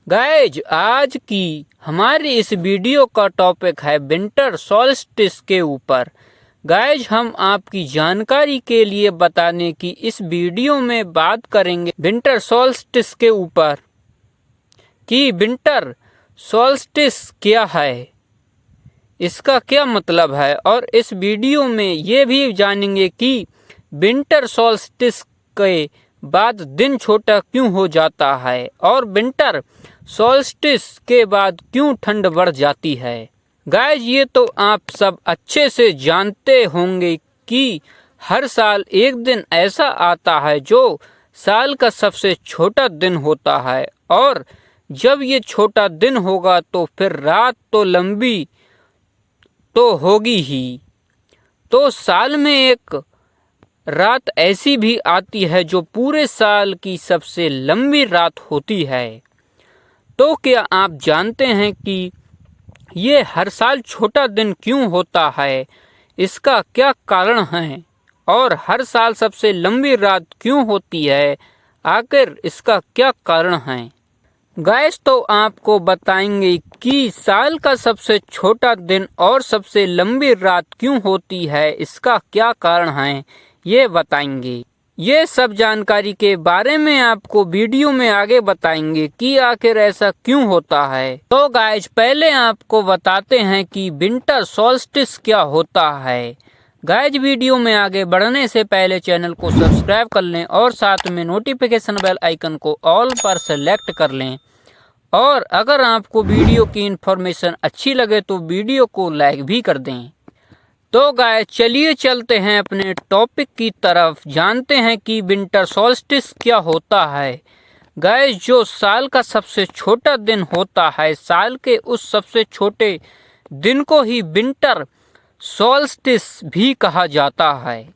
Guys आज की हमारी इस वीडियो का टॉपिक है विंटर सॉल्स्टिस के ऊपर। गाइज हम आपकी जानकारी के लिए बताने की इस वीडियो में बात करेंगे विंटर सॉल्स्टिस के ऊपर कि विंटर सॉल्स्टिस क्या है, इसका क्या मतलब है, और इस वीडियो में ये भी जानेंगे कि विंटर सॉल्स्टिस के बाद दिन छोटा क्यों हो जाता है और विंटर सॉल्स्टिस के बाद क्यों ठंड बढ़ जाती है। गाइज ये तो आप सब अच्छे से जानते होंगे कि हर साल एक दिन ऐसा आता है जो साल का सबसे छोटा दिन होता है, और जब ये छोटा दिन होगा तो फिर रात तो लंबी तो होगी ही। तो साल में एक रात ऐसी भी आती है जो पूरे साल की सबसे लंबी रात होती है। तो क्या आप जानते हैं कि ये हर साल छोटा दिन क्यों होता है, इसका क्या कारण है, और हर साल सबसे लंबी रात क्यों होती है, आखिर इसका क्या कारण है। गाइस तो आपको बताएंगे कि साल का सबसे छोटा दिन और सबसे लंबी रात क्यों होती है, इसका क्या कारण है, ये बताएंगे। ये सब जानकारी के बारे में आपको वीडियो में आगे बताएंगे कि आखिर ऐसा क्यों होता है। तो गाइज पहले आपको बताते हैं कि विंटर सॉल्स्टिस क्या होता है। गाइज वीडियो में आगे बढ़ने से पहले चैनल को सब्सक्राइब कर लें और साथ में नोटिफिकेशन बेल आइकन को ऑल पर सेलेक्ट कर लें, और अगर आपको वीडियो की इन्फॉर्मेशन अच्छी लगे तो वीडियो को लाइक भी कर दें। तो गाइस चलिए चलते हैं अपने टॉपिक की तरफ, जानते हैं कि विंटर सॉल्स्टिस क्या होता है। गाइस जो साल का सबसे छोटा दिन होता है, साल के उस सबसे छोटे दिन को ही विंटर सॉल्स्टिस भी कहा जाता है।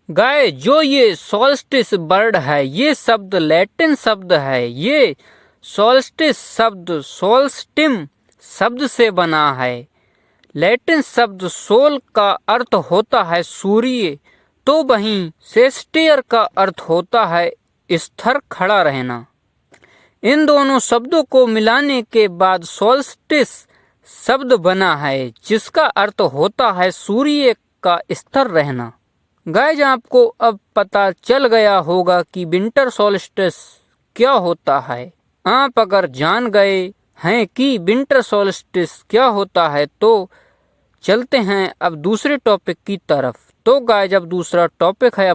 गाइस जो ये सॉल्स्टिस वर्ड है, ये शब्द लैटिन शब्द है। ये सॉल्स्टिस शब्द सोल्स्टिम शब्द से बना है। लैटिन शब्द सोल का अर्थ होता है सूर्य, तो वहीं सेस्टियर का अर्थ होता है स्थिर खड़ा रहना। इन दोनों शब्दों को मिलाने के बाद सोल्स्टिस शब्द बना है, जिसका अर्थ होता है सूर्य का स्थिर रहना। गाइज आपको अब पता चल गया होगा कि विंटर सोल्स्टिस क्या होता है। आप अगर जान गए हैं कि विंटर सोल्स्टिस क्या होता है तो चलते हैं अब दूसरे टॉपिक की तरफ। तो गाइज अब दूसरा टॉपिक है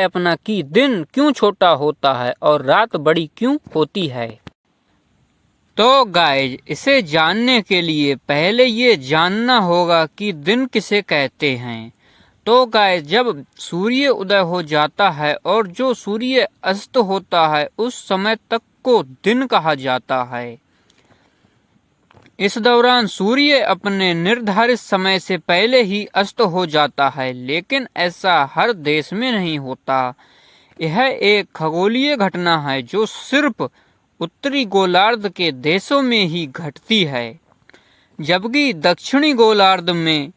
अपना कि दिन क्यों छोटा होता है और रात बड़ी क्यों होती है। तो गाइज इसे जानने के लिए पहले ये जानना होगा कि दिन किसे कहते हैं। तो गाइज जब सूर्य उदय हो जाता है और जो सूर्य अस्त होता है उस समय तक को दिन कहा जाता है। इस दौरान सूर्य अपने निर्धारित समय से पहले ही अस्त हो जाता है, लेकिन ऐसा हर देश में नहीं होता। यह एक खगोलीय घटना है जो सिर्फ उत्तरी गोलार्ध के देशों में ही घटती है, जबकि दक्षिणी गोलार्ध में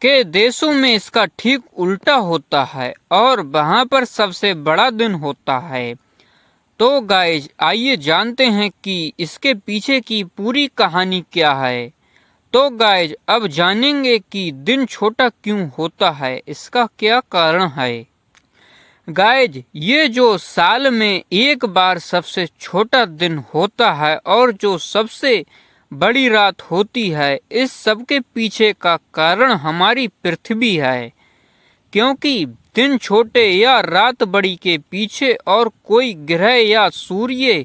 के देशों में इसका ठीक उल्टा होता है और वहां पर सबसे बड़ा दिन होता है। तो गाइज आइए जानते हैं कि इसके पीछे की पूरी कहानी क्या है। तो गाइज अब जानेंगे कि दिन छोटा क्यों होता है, इसका क्या कारण है। गाइज ये जो साल में एक बार सबसे छोटा दिन होता है और जो सबसे बड़ी रात होती है, इस सब के पीछे का कारण हमारी पृथ्वी है, क्योंकि दिन छोटे या रात बड़ी के पीछे और कोई ग्रह या सूर्य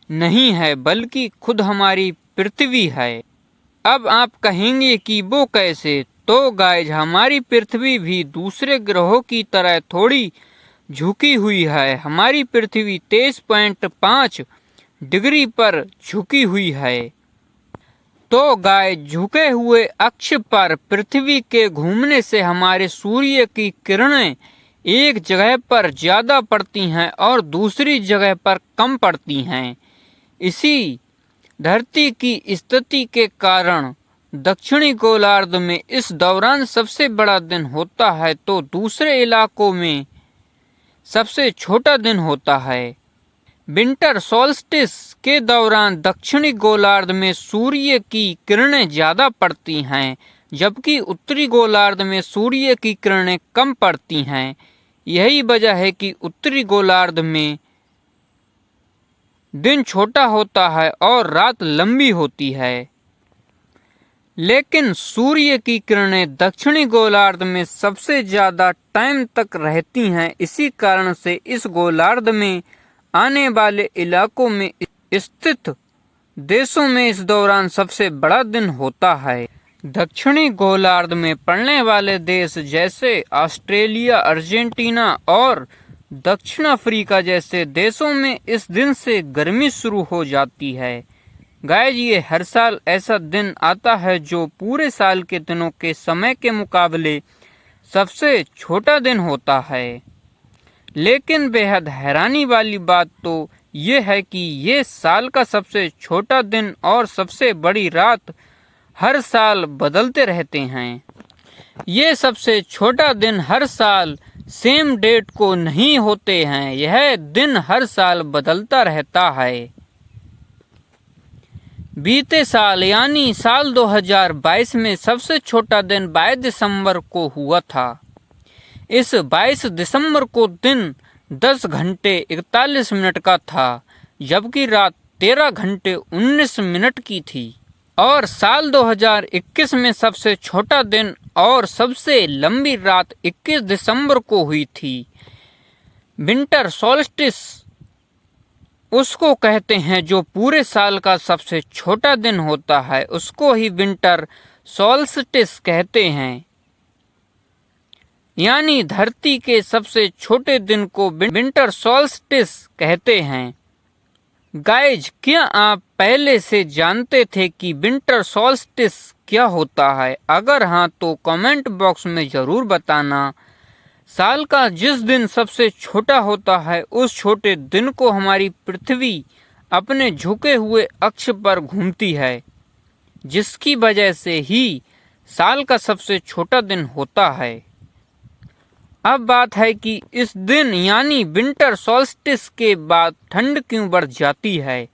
नहीं है, बल्कि खुद हमारी पृथ्वी है। अब आप कहेंगे कि वो कैसे। तो गाइज हमारी पृथ्वी भी दूसरे ग्रहों की तरह थोड़ी झुकी हुई है। हमारी पृथ्वी 23.5 डिग्री पर झुकी हुई है। तो गाइज झुके हुए अक्ष पर पृथ्वी के घूमने से हमारे सूर्य की किरणें एक जगह पर ज्यादा पड़ती हैं और दूसरी जगह पर कम पड़ती हैं। इसी धरती की स्थिति के कारण दक्षिणी गोलार्ध में इस दौरान सबसे बड़ा दिन होता है, तो दूसरे इलाकों में सबसे छोटा दिन होता है। विंटर सोल्स्टिस के दौरान दक्षिणी गोलार्ध में सूर्य की किरणें ज़्यादा पड़ती हैं, जबकि उत्तरी गोलार्ध में सूर्य की किरणें कम पड़ती हैं। यही वजह है कि उत्तरी गोलार्ध में दिन छोटा होता है और रात लंबी होती है, लेकिन सूर्य की किरणें दक्षिणी गोलार्ध में सबसे ज़्यादा टाइम तक रहती हैं। इसी कारण से इस गोलार्ध में आने वाले इलाकों में स्थित देशों में इस दौरान सबसे बड़ा दिन होता है। दक्षिणी गोलार्ध में पड़ने वाले देश जैसे ऑस्ट्रेलिया, अर्जेंटीना और दक्षिण अफ्रीका जैसे देशों में इस दिन से गर्मी शुरू हो जाती है। गाइज, ये हर साल ऐसा दिन आता है जो पूरे साल के दिनों के समय के मुकाबले सबसे छोटा दिन होता है। लेकिन बेहद हैरानी वाली बात तो ये है कि ये साल का सबसे छोटा दिन और सबसे बड़ी रात हर साल बदलते रहते हैं। ये सबसे छोटा दिन हर साल सेम डेट को नहीं होते हैं, यह दिन हर साल बदलता रहता है। बीते साल यानी साल 2022 में सबसे छोटा दिन 22 दिसंबर को हुआ था। इस 22 दिसंबर को दिन 10 घंटे 41 मिनट का था, जबकि रात 13 घंटे 19 मिनट की थी। और साल 2021 में सबसे छोटा दिन और सबसे लंबी रात 21 दिसंबर को हुई थी। विंटर सोल्स्टिस उसको कहते हैं जो पूरे साल का सबसे छोटा दिन होता है, उसको ही विंटर सोल्स्टिस कहते हैं। यानी धरती के सबसे छोटे दिन को विंटर सोल्स्टिस कहते हैं। गाइज, क्या आप पहले से जानते थे कि विंटर सोल्स्टिस क्या होता है? अगर हाँ तो कमेंट बॉक्स में ज़रूर बताना। साल का जिस दिन सबसे छोटा होता है उस छोटे दिन को हमारी पृथ्वी अपने झुके हुए अक्ष पर घूमती है, जिसकी वजह से ही साल का सबसे छोटा दिन होता है। अब बात है कि इस दिन यानी विंटर सोल्स्टिस के बाद ठंड क्यों बढ़ जाती है।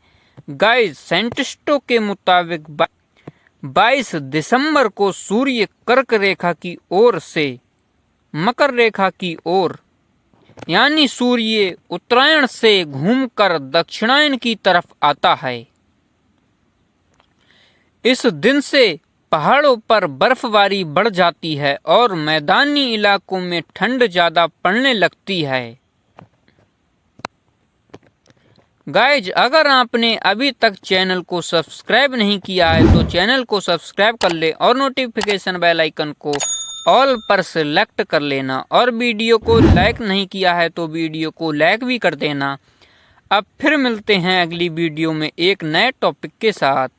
गाइस, साइंटिस्टों के मुताबिक 22 दिसंबर को सूर्य कर्क रेखा की ओर से मकर रेखा की ओर यानी सूर्य उत्तरायण से घूमकर दक्षिणायन की तरफ आता है। इस दिन से पहाड़ों पर बर्फबारी बढ़ जाती है और मैदानी इलाकों में ठंड ज़्यादा पड़ने लगती है। गाइज, अगर आपने अभी तक चैनल को सब्सक्राइब नहीं किया है तो चैनल को सब्सक्राइब कर ले और नोटिफिकेशन बेल आइकन को ऑल पर सेलेक्ट कर लेना। और वीडियो को लाइक नहीं किया है तो वीडियो को लाइक भी कर देना। अब फिर मिलते हैं अगली वीडियो में एक नए टॉपिक के साथ।